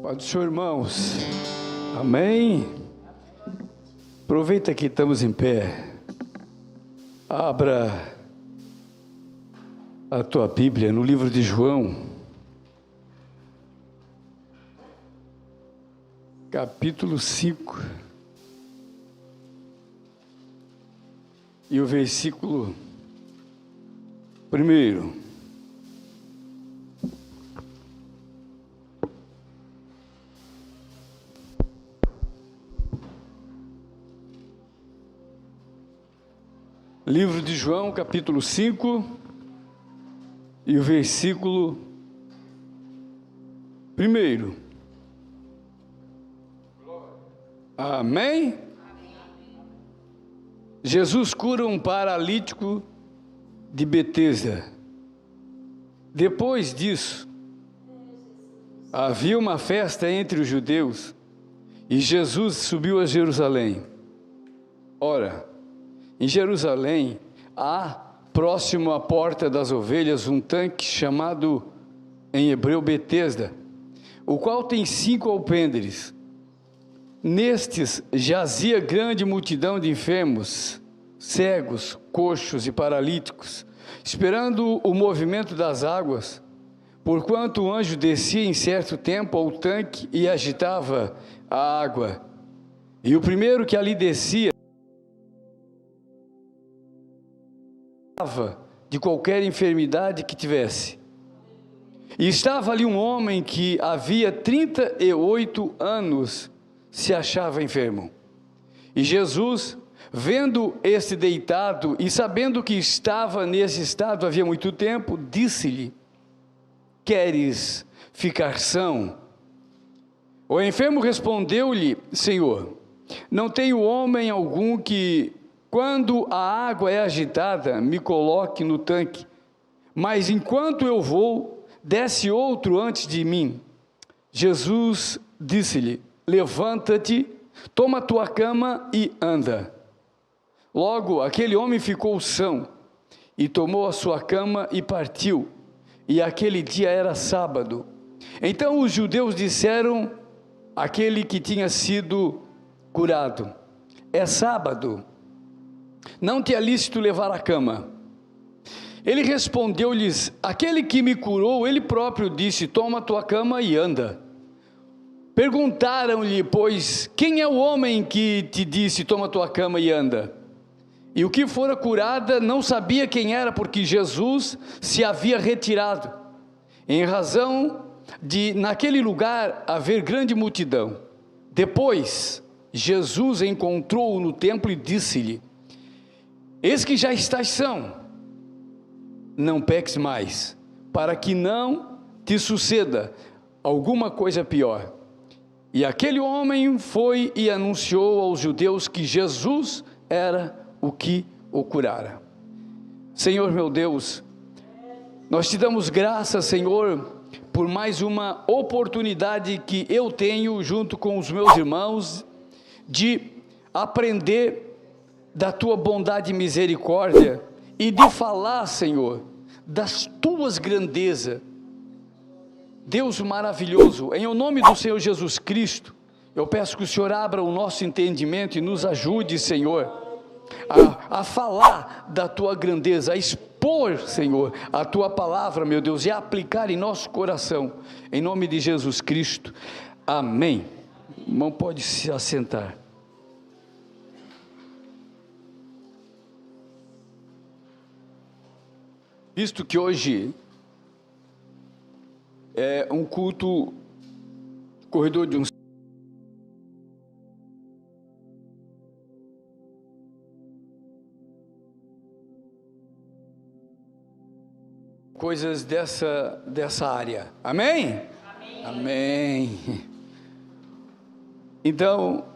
Paz do Senhor, irmãos. Amém? Aproveita que estamos em pé. Abra a tua Bíblia no livro de João, capítulo 5, e o versículo 1. Livro de João, capítulo 5, e o versículo 1. Amém? Jesus cura um paralítico de Betesda. Depois disso, havia uma festa entre os judeus, e Jesus subiu a Jerusalém. Ora, em Jerusalém, há, próximo à porta das ovelhas, um tanque chamado, em hebreu, Betesda, o qual tem 5 alpendres. Nestes jazia grande multidão de enfermos, cegos, coxos e paralíticos, esperando o movimento das águas, porquanto o anjo descia em certo tempo ao tanque e agitava a água. E o primeiro que ali descia, de qualquer enfermidade que tivesse. E estava ali um homem que havia 38 anos se achava enfermo. E Jesus, vendo este deitado e sabendo que estava nesse estado havia muito tempo, disse-lhe: queres ficar são? O enfermo respondeu-lhe: Senhor, não tenho homem algum que, quando a água é agitada, me coloque no tanque, mas enquanto eu vou, desce outro antes de mim. Jesus disse-lhe: levanta-te, toma a tua cama e anda. Logo aquele homem ficou são, e tomou a sua cama e partiu, e aquele dia era sábado. Então os judeus disseram àquele que tinha sido curado: é sábado, não te é lícito levar a cama. Ele respondeu-lhes: aquele que me curou, ele próprio disse: toma a tua cama e anda. Perguntaram-lhe, pois, quem é o homem que te disse: toma a tua cama e anda? E o que fora curada não sabia quem era, porque Jesus se havia retirado, em razão de naquele lugar haver grande multidão. Depois Jesus encontrou-o no templo e disse-lhe: eis que já estás são, não peques mais, para que não te suceda alguma coisa pior. E aquele homem foi e anunciou aos judeus que Jesus era o que o curara. Senhor meu Deus, nós te damos graças, Senhor, por mais uma oportunidade que eu tenho junto com os meus irmãos de aprender da tua bondade e misericórdia e de falar, Senhor, das tuas grandezas. Deus maravilhoso, em o nome do Senhor Jesus Cristo, eu peço que o Senhor abra o nosso entendimento e nos ajude, Senhor, a falar da tua grandeza, a expor, Senhor, a tua palavra, meu Deus, e a aplicar em nosso coração, em nome de Jesus Cristo, amém. Irmão, pode se assentar. Visto que hoje é um culto, corredor de um coisas dessa área, amém? Amém. Amém. Então,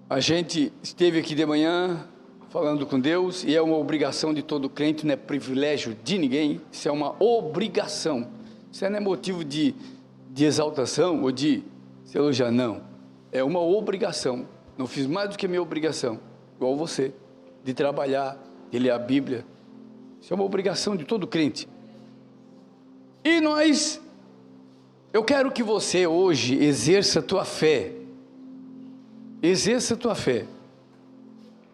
a gente esteve aqui de manhã falando com Deus, e é uma obrigação de todo crente, não é privilégio de ninguém, isso é uma obrigação. Isso não é motivo de exaltação ou de se elogiar, não. É uma obrigação. Não fiz mais do que a minha obrigação, igual você, de trabalhar, de ler a Bíblia. Isso é uma obrigação de todo crente. E nós Eu quero que você hoje exerça a tua fé. Exerça a tua fé.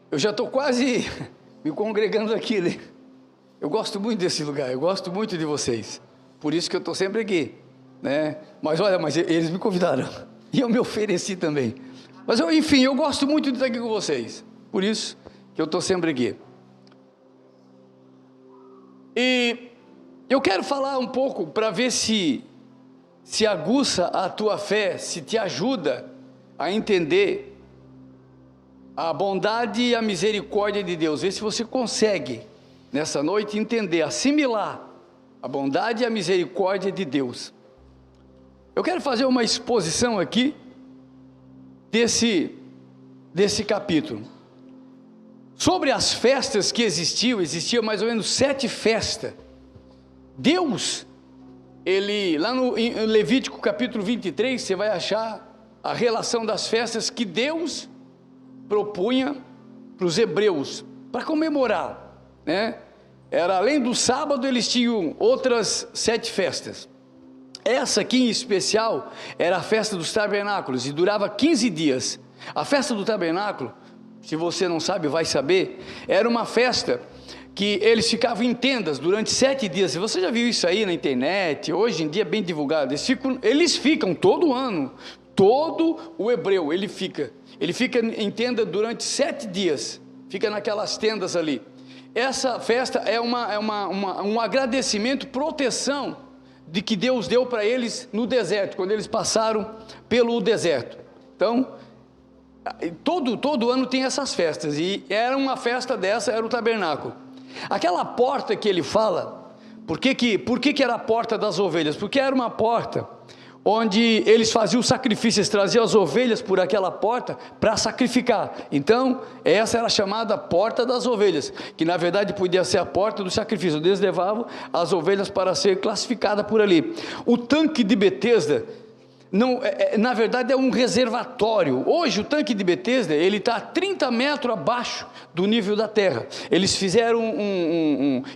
Eu já estou quase me congregando aqui, né? Eu gosto muito desse lugar, eu gosto muito de vocês. Por isso que eu estou sempre aqui, né? Mas olha, eles me convidaram. E eu me ofereci também. Mas enfim, eu gosto muito de estar aqui com vocês. Por isso que eu estou sempre aqui. E eu quero falar um pouco para ver se aguça a tua fé, se te ajuda a entender a bondade e a misericórdia de Deus. Vê se você consegue, nessa noite, entender, assimilar a bondade e a misericórdia de Deus. Eu quero fazer uma exposição aqui desse capítulo. Sobre as festas que existiam mais ou menos 7 festas. Deus, lá em Levítico capítulo 23, você vai achar a relação das festas que Deus propunha para os hebreus, para comemorar, né? Era além do sábado, eles tinham outras 7 festas. Essa aqui em especial era a festa dos tabernáculos e durava 15 dias. A festa do tabernáculo, se você não sabe, vai saber, era uma festa que eles ficavam em tendas durante 7 dias. Você já viu isso aí na internet? Hoje em dia é bem divulgado. Eles ficam todo ano, todo o hebreu, ele fica em tenda durante 7 dias, fica naquelas tendas ali. Essa festa é um agradecimento, proteção, de que Deus deu para eles no deserto, quando eles passaram pelo deserto. Então, todo ano tem essas festas, e era uma festa dessa, era o tabernáculo. Aquela porta que ele fala, por que era a porta das ovelhas? Porque era uma porta onde eles faziam sacrifícios, traziam as ovelhas por aquela porta para sacrificar. Então, essa era chamada porta das ovelhas, que na verdade podia ser a porta do sacrifício. Eles levavam as ovelhas para ser classificadas por ali. O tanque de Betesda, na verdade é um reservatório. Hoje o tanque de Betesda, ele está a 30 metros abaixo do nível da terra. Eles fizeram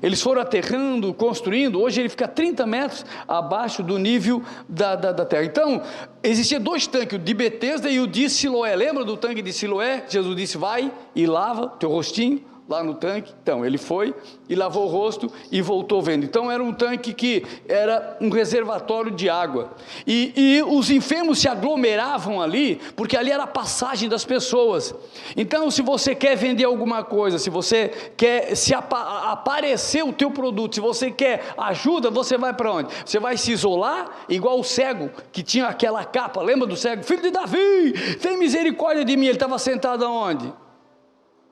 eles foram aterrando, construindo. Hoje ele fica a 30 metros abaixo do nível da terra. Então, existiam 2 tanques, o de Betesda e o de Siloé. Lembra do tanque de Siloé? Jesus disse, vai e lava teu rostinho lá no tanque. Então ele foi e lavou o rosto e voltou vendo. Então era um tanque que era um reservatório de água, e os enfermos se aglomeravam ali, porque ali era a passagem das pessoas. Então, se você quer vender alguma coisa, se você quer aparecer o teu produto, se você quer ajuda, você vai para onde? Você vai se isolar, igual o cego que tinha aquela capa. Lembra do cego? Filho de Davi, tem misericórdia de mim. Ele estava sentado aonde?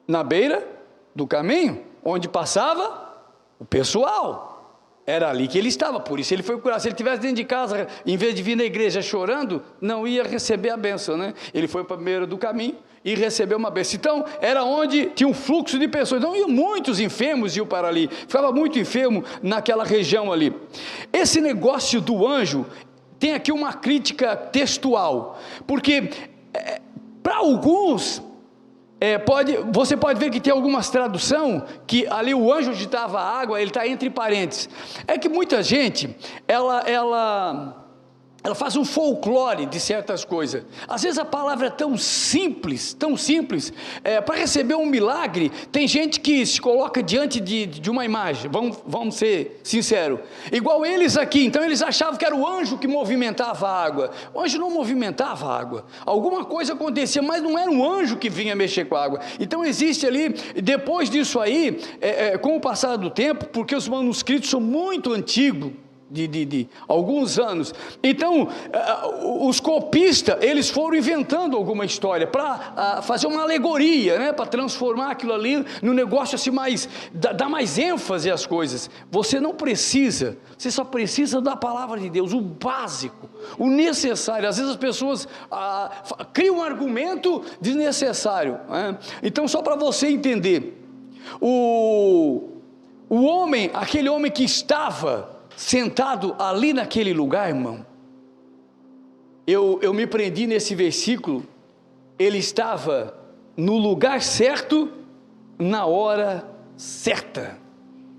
Na beira do caminho, onde passava o pessoal. Era ali que ele estava, por isso ele foi curado. Se ele estivesse dentro de casa, em vez de vir na igreja chorando, não ia receber a bênção, né? Ele foi para a beira do caminho e recebeu uma bênção. Então, era onde tinha um fluxo de pessoas. Então, muitos enfermos iam para ali. Ficava muito enfermo naquela região ali. Esse negócio do anjo tem aqui uma crítica textual, porque para alguns você pode ver que tem algumas traduções que ali o anjo agitava a água, ele está entre parênteses. É que muita gente ela faz um folclore de certas coisas. Às vezes a palavra é tão simples, para receber um milagre. Tem gente que se coloca diante de uma imagem, vamos ser sinceros, igual eles aqui. Então eles achavam que era o anjo que movimentava a água. O anjo não movimentava a água, alguma coisa acontecia, mas não era um anjo que vinha mexer com a água. Então existe ali, depois disso aí, com o passar do tempo, porque os manuscritos são muito antigos, de alguns anos, então os copistas, eles foram inventando alguma história para fazer uma alegoria, né, para transformar aquilo ali no negócio assim, dar mais ênfase às coisas. Você não precisa, você só precisa da palavra de Deus, o básico, o necessário. Às vezes as pessoas criam um argumento desnecessário, né? Então, só para você entender, aquele homem que estava sentado ali naquele lugar, irmão, eu me prendi nesse versículo. Ele estava no lugar certo, na hora certa.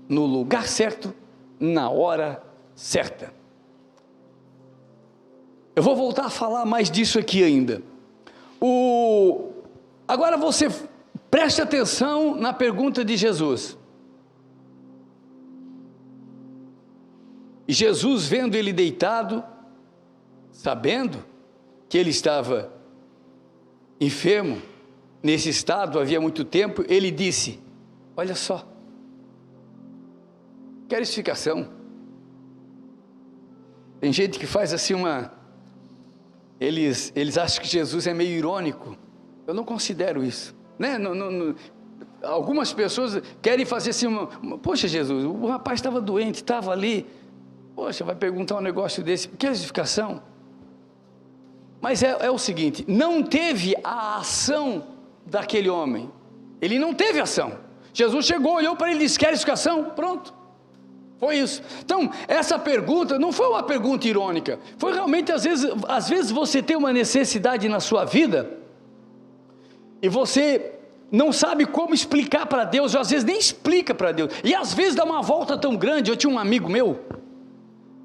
No lugar certo, na hora certa. Eu vou voltar a falar mais disso aqui ainda. Agora você preste atenção na pergunta de Jesus. E Jesus, vendo ele deitado, sabendo que ele estava enfermo, nesse estado havia muito tempo, ele disse: olha só, quer explicação? Tem gente que faz assim eles acham que Jesus é meio irônico. Eu não considero isso, né? Algumas pessoas querem fazer assim, poxa, Jesus, o rapaz estava doente, estava ali, poxa, vai perguntar um negócio desse, que justificação? Mas é o seguinte, não teve a ação daquele homem, ele não teve ação. Jesus chegou, olhou para ele e disse: quer explicação? Pronto, foi isso. Então, essa pergunta não foi uma pergunta irônica, foi realmente, às vezes você tem uma necessidade na sua vida, e você não sabe como explicar para Deus, ou às vezes nem explica para Deus, e às vezes dá uma volta tão grande. Eu tinha um amigo meu,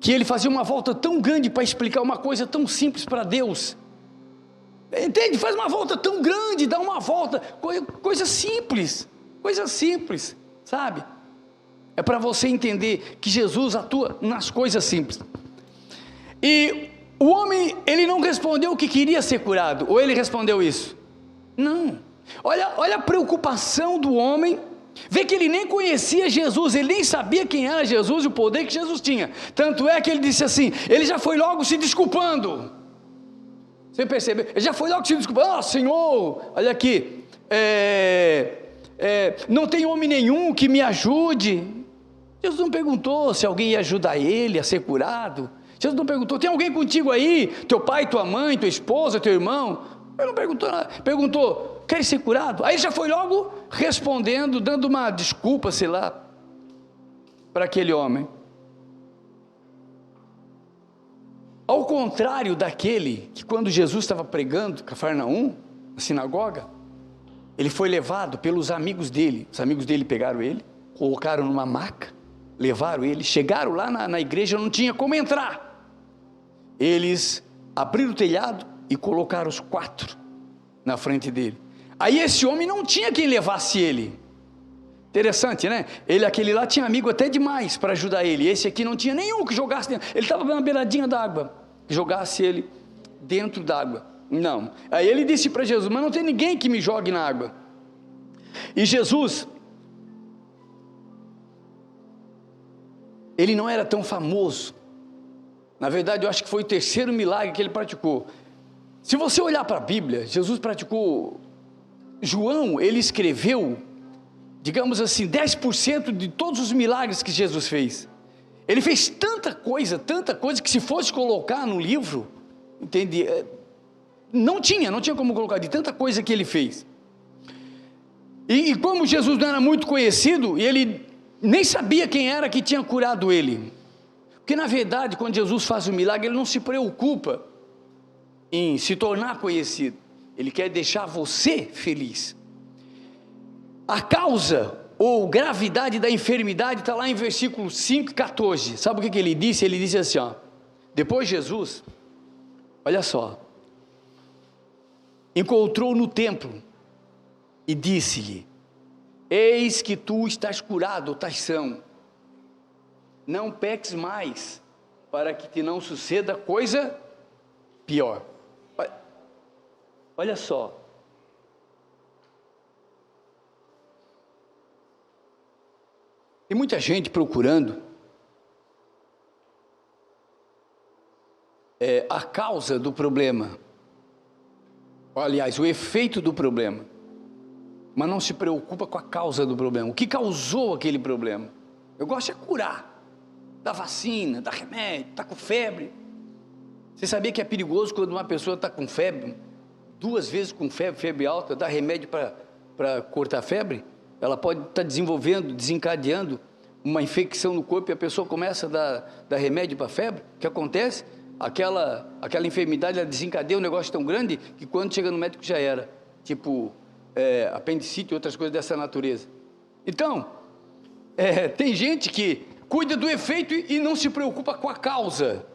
que ele fazia uma volta tão grande para explicar uma coisa tão simples para Deus, entende? Faz uma volta tão grande, dá uma volta, coisa simples, sabe? É para você entender que Jesus atua nas coisas simples. E o homem, ele não respondeu que queria ser curado, ou ele respondeu isso? Não. Olha a preocupação do homem. Vê que ele nem conhecia Jesus, ele nem sabia quem era Jesus e o poder que Jesus tinha. Tanto é que ele disse assim, ele já foi logo se desculpando. Você percebeu? Ele já foi logo se desculpando. Senhor, olha aqui, não tem homem nenhum que me ajude. Jesus não perguntou se alguém ia ajudar ele a ser curado. Jesus não perguntou, tem alguém contigo aí? Teu pai, tua mãe, tua esposa, teu irmão? Ele não perguntou nada. Perguntou, quer ser curado? Aí já foi logo respondendo, dando uma desculpa, sei lá, para aquele homem. Ao contrário daquele que, quando Jesus estava pregando em Cafarnaum, na sinagoga, ele foi levado pelos amigos dele. Os amigos dele pegaram ele, colocaram numa maca, levaram ele, chegaram lá na igreja, não tinha como entrar. Eles abriram o telhado e colocaram os 4 na frente dele. Aí esse homem não tinha quem levasse ele. Interessante, né? Aquele lá tinha amigo até demais para ajudar ele. Esse aqui não tinha nenhum que jogasse dentro. Ele estava na beiradinha d'água, que jogasse ele dentro d'água. Não. Aí ele disse para Jesus, mas não tem ninguém que me jogue na água. E Jesus, ele não era tão famoso. Na verdade, eu acho que foi o 3º milagre que ele praticou. Se você olhar para a Bíblia, Jesus praticou... João, ele escreveu, digamos assim, 10% de todos os milagres que Jesus fez. Ele fez tanta coisa, que se fosse colocar no livro, entende? Não tinha como colocar, de tanta coisa que ele fez. E como Jesus não era muito conhecido, ele nem sabia quem era que tinha curado ele. Porque na verdade, quando Jesus faz um milagre, ele não se preocupa em se tornar conhecido. Ele quer deixar você feliz. A causa ou gravidade da enfermidade está lá em versículo 5:14. Sabe o que ele disse? Ele disse assim, depois Jesus, olha só, encontrou no templo e disse-lhe: eis que tu estás curado, estás são, não peques mais, para que te não suceda coisa pior. Olha só, tem muita gente procurando a causa do problema, aliás, o efeito do problema, mas não se preocupa com a causa do problema, o que causou aquele problema. Eu gosto de curar, dar vacina, dar remédio, está com febre. Você sabia que é perigoso quando uma pessoa está com febre, 2 vezes com febre alta, dá remédio para cortar a febre? Ela pode estar desencadeando uma infecção no corpo, e a pessoa começa a dar remédio para a febre. O que acontece? Aquela enfermidade, ela desencadeia um negócio tão grande, que quando chega no médico já era, tipo apendicite e outras coisas dessa natureza. Então, tem gente que cuida do efeito e não se preocupa com a causa.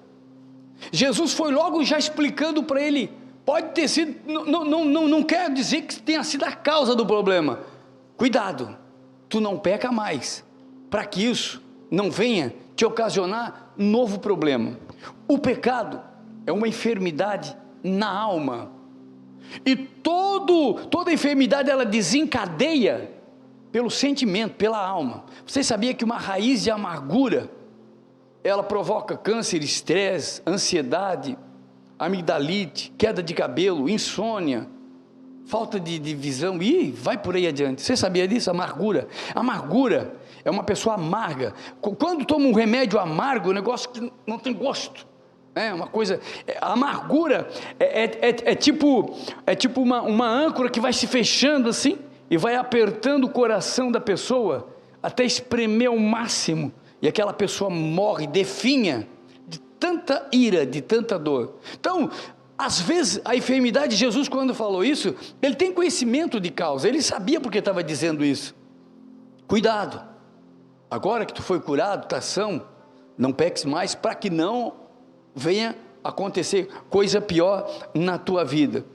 Jesus foi logo já explicando para ele, pode ter sido, não quer dizer que tenha sido a causa do problema, cuidado, tu não peca mais, para que isso não venha te ocasionar novo problema. O pecado é uma enfermidade na alma, e toda enfermidade ela desencadeia pelo sentimento, pela alma. Você sabia que uma raiz de amargura, ela provoca câncer, estresse, ansiedade, amigdalite, queda de cabelo, insônia, falta de visão, e vai por aí adiante. Você sabia disso? Amargura é uma pessoa amarga. Quando toma um remédio amargo, o negócio que não tem gosto, é uma coisa, a amargura é tipo uma âncora que vai se fechando assim, e vai apertando o coração da pessoa, até espremer ao máximo, e aquela pessoa morre, definha, de tanta ira, de tanta dor. Então, às vezes, a enfermidade, Jesus quando falou isso, ele tem conhecimento de causa, ele sabia porque estava dizendo isso. Cuidado, agora que tu foi curado, tá são, não peques mais, para que não venha acontecer coisa pior na tua vida.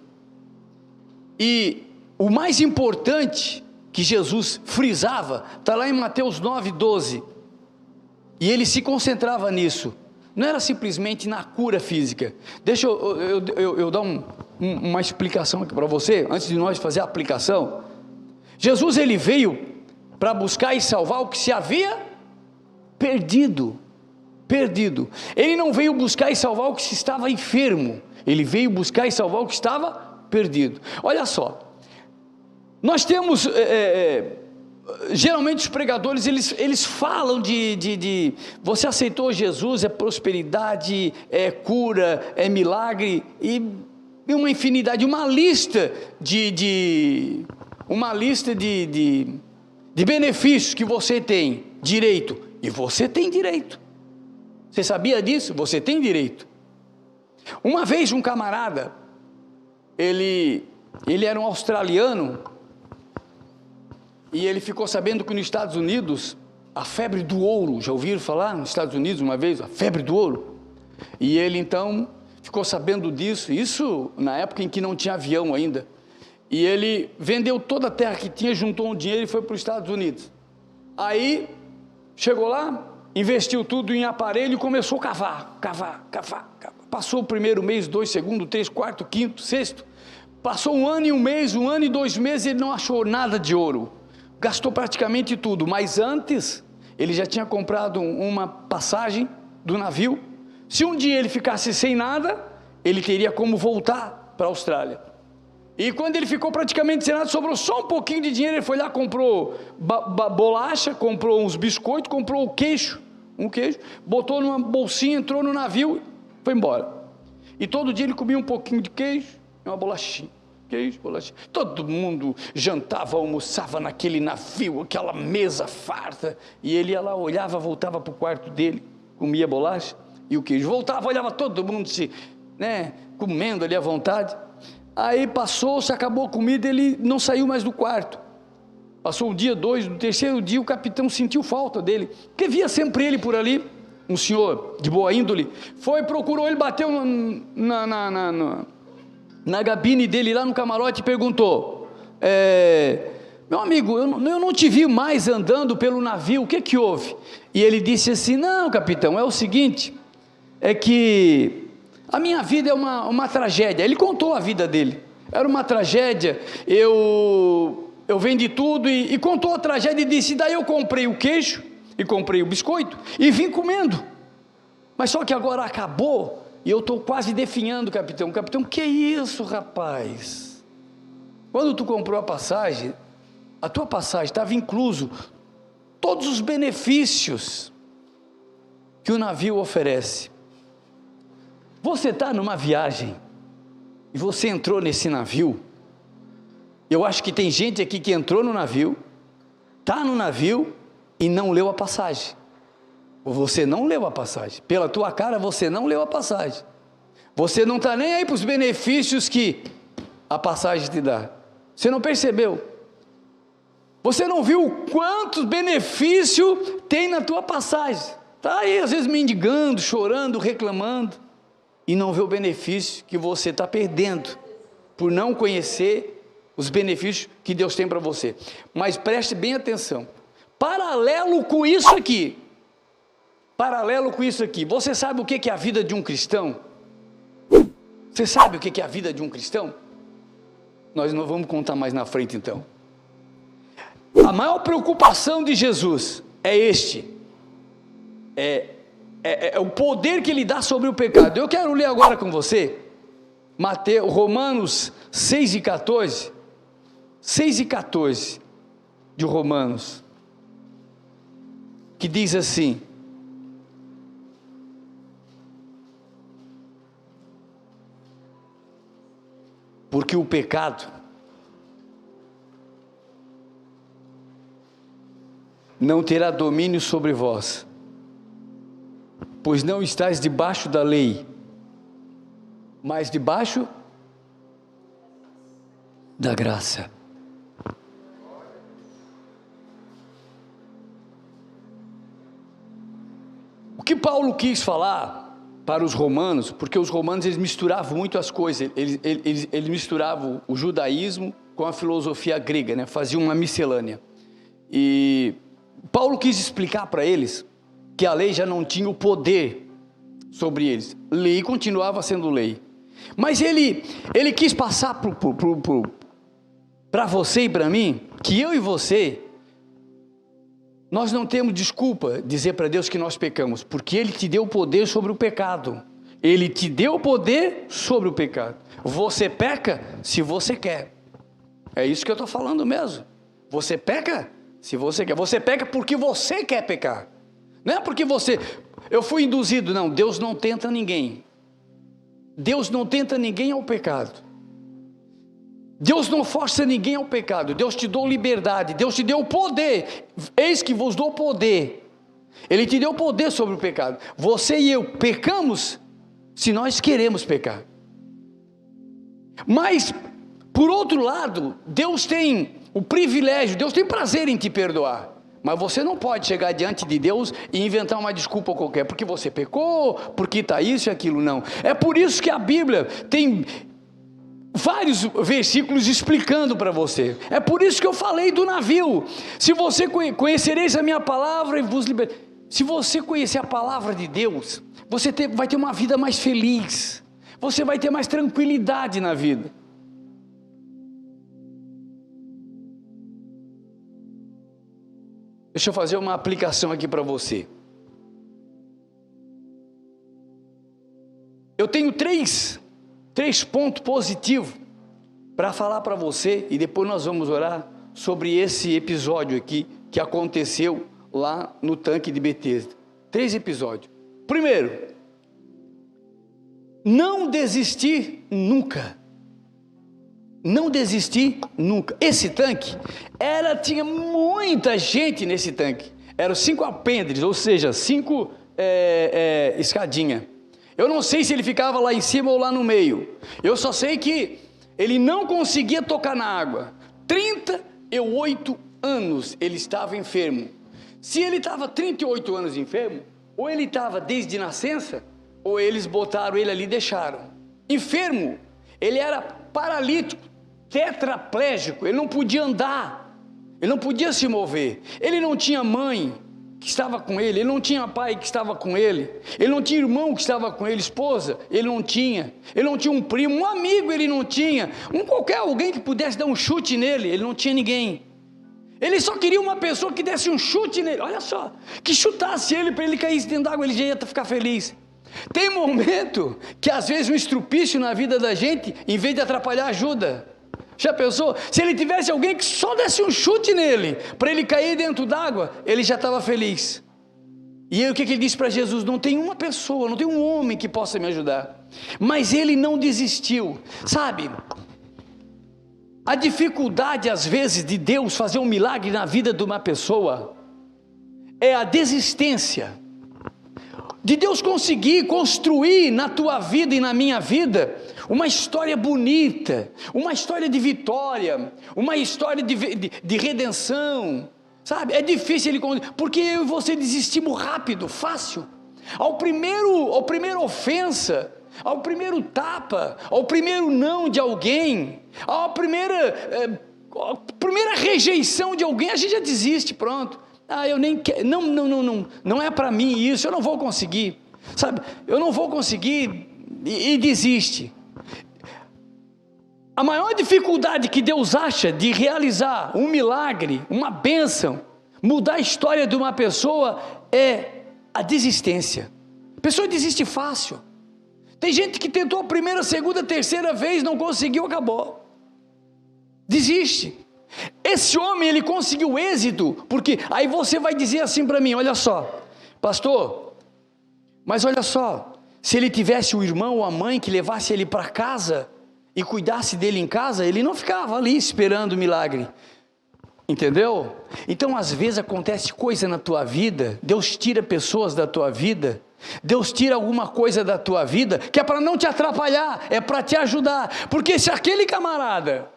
E o mais importante que Jesus frisava, está lá em Mateus 9:12, e ele se concentrava nisso, não era simplesmente na cura física. Deixa eu dar uma explicação aqui para você, antes de nós fazer a aplicação. Jesus ele veio para buscar e salvar o que se havia perdido, ele não veio buscar e salvar o que se estava enfermo, ele veio buscar e salvar o que estava perdido. Olha só, nós temos, geralmente os pregadores, eles falam de você aceitou Jesus, é prosperidade, é cura, é milagre, e uma infinidade, uma lista de benefícios que você tem direito, e você tem direito. Você sabia disso? Você tem direito. Uma vez um camarada, ele era um australiano, e ele ficou sabendo que nos Estados Unidos, a febre do ouro, já ouviram falar nos Estados Unidos uma vez, a febre do ouro? E ele então ficou sabendo disso, isso na época em que não tinha avião ainda, e ele vendeu toda a terra que tinha, juntou um dinheiro e foi para os Estados Unidos. Aí, chegou lá, investiu tudo em aparelho e começou a cavar, passou o primeiro mês, 2, segundo, 3, quarto, quinto, sexto, passou 1 ano e 1 mês, 1 ano e 2 meses, ele não achou nada de ouro, gastou praticamente tudo, mas antes, ele já tinha comprado uma passagem do navio, se um dia ele ficasse sem nada, ele teria como voltar para a Austrália, e quando ele ficou praticamente sem nada, sobrou só um pouquinho de dinheiro, ele foi lá, comprou bolacha, comprou uns biscoitos, comprou um queijo, botou numa bolsinha, entrou no navio, foi embora, e todo dia ele comia um pouquinho de queijo, e uma bolachinha, bolachinha, todo mundo jantava, almoçava naquele navio, aquela mesa farta, e ele ia lá, olhava, voltava para o quarto dele, comia bolacha e o queijo, voltava, olhava todo mundo comendo ali à vontade. Aí se acabou a comida, ele não saiu mais do quarto, passou 1 dia, 2, no terceiro dia o capitão sentiu falta dele, porque via sempre ele por ali, um senhor de boa índole, procurou ele, bateu na cabine dele, lá no camarote, e perguntou, meu amigo, eu não te vi mais andando pelo navio, o que houve? E ele disse assim, não capitão, é o seguinte, é que a minha vida é uma tragédia. Ele contou a vida dele, era uma tragédia, eu vendi tudo, e contou a tragédia, e disse, daí eu comprei o queijo, e comprei o biscoito, e vim comendo, mas só que agora acabou, e eu estou quase definhando, capitão, que é isso rapaz, quando tu comprou a passagem, a tua passagem estava incluso todos os benefícios que o navio oferece. Você está numa viagem, e você entrou nesse navio, eu acho que tem gente aqui que entrou no navio, está no navio, e não leu a passagem, ou você não leu a passagem, pela tua cara você não leu a passagem, você não está nem aí para os benefícios que a passagem te dá, você não percebeu, você não viu quantos benefícios tem na tua passagem, está aí às vezes mendigando, chorando, reclamando, e não vê o benefício que você está perdendo, por não conhecer os benefícios que Deus tem para você. Mas preste bem atenção, paralelo com isso aqui, você sabe o que é a vida de um cristão? Você sabe o que é a vida de um cristão? Nós não vamos contar mais na frente então. A maior preocupação de Jesus é o poder que ele dá sobre o pecado. Eu quero ler agora com você Romanos 6 e 14, 6 e 14 de Romanos, que diz assim: porque o pecado não terá domínio sobre vós, pois não estáis debaixo da lei, mas debaixo da graça. O que Paulo quis falar para os romanos, porque os romanos eles misturavam muito as coisas, eles misturavam o judaísmo com a filosofia grega, né? Faziam uma miscelânea, e Paulo quis explicar para eles que a lei já não tinha o poder sobre eles, lei continuava sendo lei, mas ele quis passar para você e para mim, que eu e você, nós não temos desculpa dizer para Deus que nós pecamos, porque Ele te deu poder sobre o pecado, Ele te deu poder sobre o pecado. Você peca se você quer, é isso que eu estou falando mesmo. Você peca se você quer, você peca porque você quer pecar, não é porque eu fui induzido, não. Deus não tenta ninguém, Deus não tenta ninguém ao pecado, Deus não força ninguém ao pecado, Deus te deu liberdade, Deus te deu poder, eis que vos dou poder, Ele te deu poder sobre o pecado. Você e eu pecamos se nós queremos pecar, mas por outro lado, Deus tem o privilégio, Deus tem prazer em te perdoar, mas você não pode chegar diante de Deus e inventar uma desculpa qualquer, porque você pecou, porque está isso e aquilo, não. É por isso que a Bíblia tem vários versículos explicando para você, é por isso que eu falei do navio. Se você conhecereis a minha palavra e vos libertar, se você conhecer a palavra de Deus, você vai ter uma vida mais feliz, você vai ter mais tranquilidade na vida. Deixa eu fazer uma aplicação aqui para você. Eu tenho três pontos positivos para falar para você, e depois nós vamos orar sobre esse episódio aqui que aconteceu lá no tanque de Betesda. 3 episódios. Primeiro, não desistir nunca. Não desistir nunca. Esse tanque tinha muita gente nesse tanque. Eram 5 alpendres, ou seja, 5 escadinhas. Eu não sei se ele ficava lá em cima ou lá no meio. Eu só sei que ele não conseguia tocar na água. 38 anos ele estava enfermo. Se ele estava 38 anos enfermo, ou ele estava desde nascença, ou eles botaram ele ali e deixaram. Enfermo, ele era paralítico, tetraplégico, ele não podia andar, ele não podia se mover, ele não tinha mãe que estava com ele não tinha pai que estava com ele não tinha irmão que estava com ele, esposa, ele não tinha um primo, um amigo ele não tinha, alguém que pudesse dar um chute nele, ele não tinha ninguém, ele só queria uma pessoa que desse um chute nele, olha só, que chutasse ele para ele cair dentro d'água, ele já ia ficar feliz. Tem momento que às vezes um estrupício na vida da gente, em vez de atrapalhar, ajuda. Já pensou? Se ele tivesse alguém que só desse um chute nele, para ele cair dentro d'água, ele já estava feliz. E aí o que ele disse para Jesus? Não tem uma pessoa, não tem um homem que possa me ajudar. Mas ele não desistiu, sabe? A dificuldade às vezes de Deus fazer um milagre na vida de uma pessoa, é a desistência. De Deus conseguir construir na tua vida e na minha vida uma história bonita, uma história de vitória, uma história de redenção, sabe? É difícil porque eu e você desistimos rápido, fácil. Ao primeira ofensa, ao primeiro tapa, ao primeiro não de alguém, à primeira rejeição de alguém, a gente já desiste, pronto. Eu nem quero, não é para mim isso, eu não vou conseguir, sabe? Eu não vou conseguir e desiste. A maior dificuldade que Deus acha de realizar um milagre, uma bênção, mudar a história de uma pessoa é a desistência. A pessoa desiste fácil. Tem gente que tentou a primeira, segunda, terceira vez, não conseguiu, acabou. Desiste. Esse homem, ele conseguiu êxito, porque aí você vai dizer assim para mim, olha só, pastor, mas olha só, se ele tivesse o irmão ou a mãe que levasse ele para casa e cuidasse dele em casa, ele não ficava ali esperando o milagre, entendeu? Então às vezes acontece coisa na tua vida, Deus tira pessoas da tua vida, Deus tira alguma coisa da tua vida, que é para não te atrapalhar, é para te ajudar, porque se aquele camarada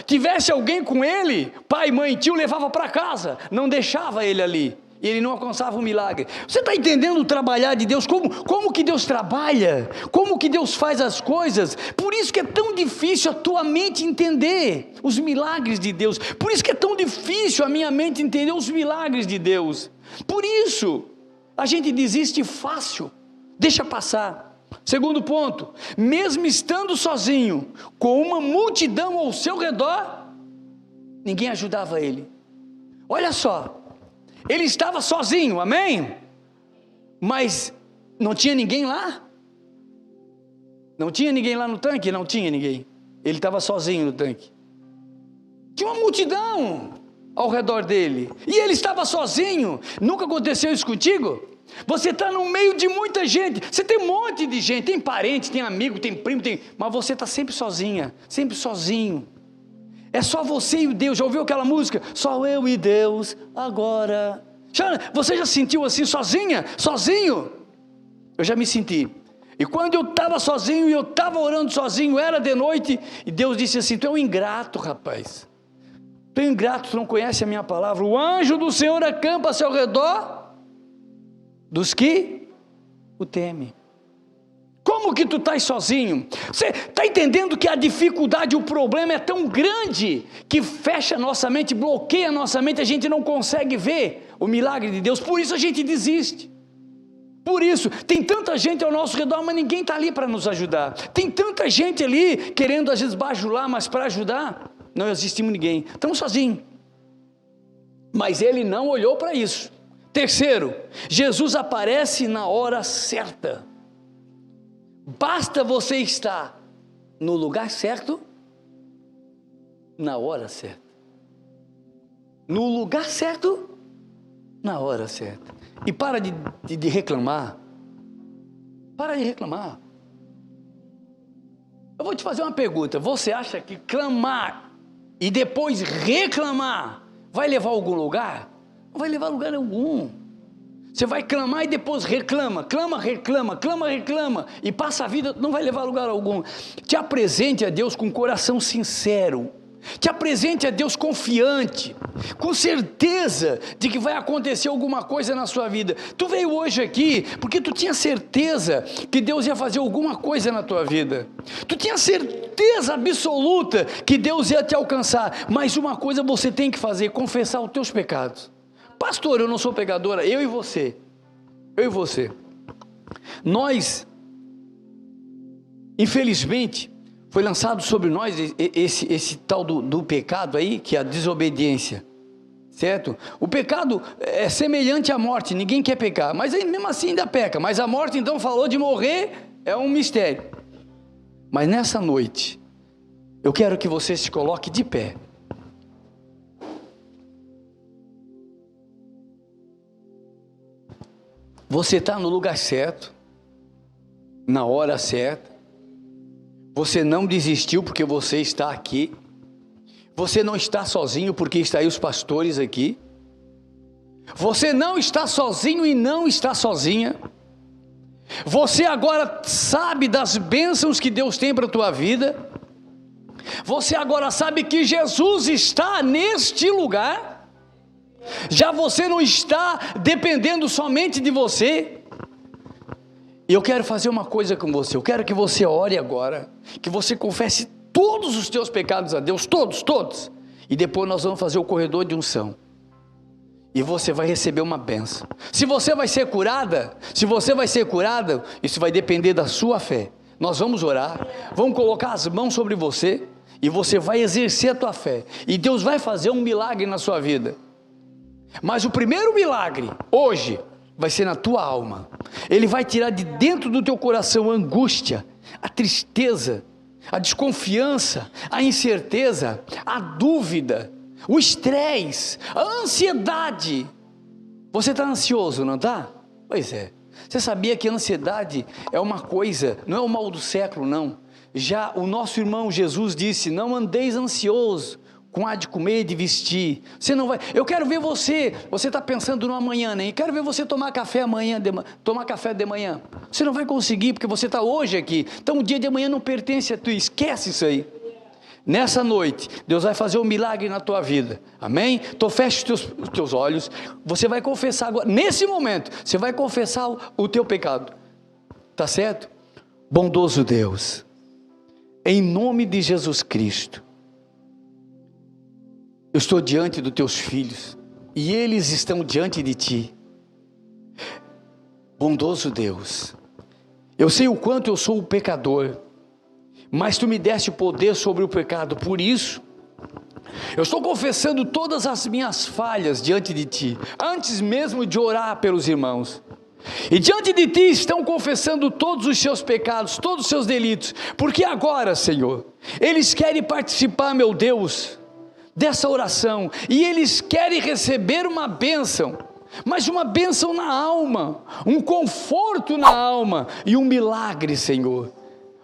tivesse alguém com ele, pai, mãe, tio, levava para casa, não deixava ele ali, e ele não alcançava o milagre. Você está entendendo o trabalhar de Deus, como que Deus trabalha, como que Deus faz as coisas? Por isso que é tão difícil a tua mente entender os milagres de Deus, por isso que é tão difícil a minha mente entender os milagres de Deus, por isso a gente desiste fácil, deixa passar. Segundo ponto, mesmo estando sozinho, com uma multidão ao seu redor, ninguém ajudava ele. Olha só, ele estava sozinho, amém? Mas não tinha ninguém lá? Não tinha ninguém lá no tanque? Não tinha ninguém. Ele estava sozinho no tanque. Tinha uma multidão ao redor dele, e ele estava sozinho. Nunca aconteceu isso contigo? Você está no meio de muita gente, você tem um monte de gente, tem parente, tem amigo, tem primo, mas você está sempre sozinha, sempre sozinho, é só você e Deus. Já ouviu aquela música? Só eu e Deus agora. Você já sentiu assim sozinha, sozinho? Eu já me senti, e quando eu estava sozinho, e eu estava orando sozinho, era de noite, e Deus disse assim, tu é um ingrato, rapaz, tu é um ingrato, tu não conhece a minha palavra, o anjo do Senhor acampa a seu redor, dos que o temem. Como que tu estás sozinho? Você está entendendo que a dificuldade, o problema é tão grande, que fecha a nossa mente, bloqueia a nossa mente, a gente não consegue ver o milagre de Deus, por isso a gente desiste. Por isso, tem tanta gente ao nosso redor, mas ninguém está ali para nos ajudar. Tem tanta gente ali, querendo às vezes bajular, mas para ajudar, não existimos ninguém, estamos sozinhos. Mas ele não olhou para isso. Terceiro, Jesus aparece na hora certa. Basta você estar no lugar certo, na hora certa. No lugar certo, na hora certa. E para de reclamar. Para de reclamar. Eu vou te fazer uma pergunta. Você acha que clamar e depois reclamar vai levar a algum lugar? Não vai levar a lugar algum. Você vai clamar e depois reclama, e passa a vida, não vai levar a lugar algum. Te apresente a Deus com um coração sincero, te apresente a Deus confiante, com certeza de que vai acontecer alguma coisa na sua vida. Tu veio hoje aqui porque tu tinha certeza que Deus ia fazer alguma coisa na tua vida, tu tinha certeza absoluta que Deus ia te alcançar, mas uma coisa você tem que fazer, confessar os teus pecados. Pastor, eu não sou pecadora, eu e você, nós, infelizmente, foi lançado sobre nós esse tal do pecado aí, que é a desobediência, certo? O pecado é semelhante à morte, ninguém quer pecar, mas aí mesmo assim ainda peca, mas a morte então falou de morrer, é um mistério. Mas nessa noite, eu quero que você se coloque de pé. Você está no lugar certo, na hora certa, você não desistiu porque você está aqui, você não está sozinho porque está aí os pastores aqui, você não está sozinho e não está sozinha, você agora sabe das bênçãos que Deus tem para a tua vida, você agora sabe que Jesus está neste lugar, já você não está dependendo somente de você, E eu quero fazer uma coisa com você, eu quero que você ore agora, que você confesse todos os teus pecados a Deus, todos, e depois nós vamos fazer o corredor de unção, e você vai receber uma bênção. Se você vai ser curada, isso vai depender da sua fé. Nós vamos orar, vamos colocar as mãos sobre você, e você vai exercer a tua fé, e Deus vai fazer um milagre na sua vida. Mas o primeiro milagre, hoje, vai ser na tua alma. Ele vai tirar de dentro do teu coração a angústia, a tristeza, a desconfiança, a incerteza, a dúvida, o estresse, a ansiedade. Você está ansioso, não está? Pois é. Você sabia que a ansiedade é uma coisa, não é o mal do século, não. Já o nosso irmão Jesus disse: não andeis ansioso com a de comer e de vestir. Você não vai. Eu quero ver você está pensando no amanhã, né? Eu quero ver você tomar café de manhã. Você não vai conseguir, porque você está hoje aqui. Então o dia de amanhã não pertence a tu, esquece isso aí. Nessa noite, Deus vai fazer um milagre na tua vida, amém? Então feche os teus olhos, você vai confessar agora, nesse momento, você vai confessar o teu pecado, tá certo? Bondoso Deus, em nome de Jesus Cristo, eu estou diante dos teus filhos, e eles estão diante de ti. Bondoso Deus, eu sei o quanto eu sou um pecador, mas tu me deste poder sobre o pecado, por isso, eu estou confessando todas as minhas falhas diante de ti, antes mesmo de orar pelos irmãos, e diante de ti estão confessando todos os seus pecados, todos os seus delitos, porque agora, Senhor, eles querem participar, meu Deus, dessa oração, e eles querem receber uma bênção, mas uma bênção na alma, um conforto na alma, e um milagre, Senhor.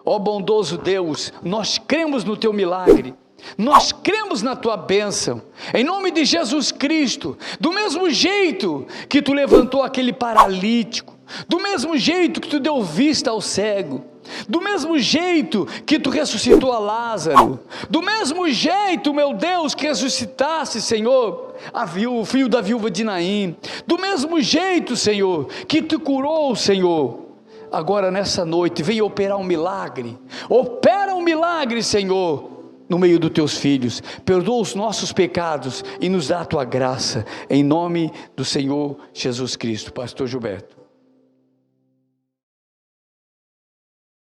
Ó bondoso Deus, nós cremos no teu milagre, nós cremos na tua bênção, em nome de Jesus Cristo. Do mesmo jeito que tu levantou aquele paralítico, do mesmo jeito que tu deu vista ao cego, do mesmo jeito que tu ressuscitou a Lázaro, do mesmo jeito, meu Deus, que ressuscitasse, Senhor, o filho da viúva de Naim, do mesmo jeito, Senhor, que tu curou, Senhor, agora nessa noite, vem operar um milagre, opera um milagre, Senhor, no meio dos teus filhos, perdoa os nossos pecados, e nos dá a tua graça, em nome do Senhor Jesus Cristo. Pastor Gilberto.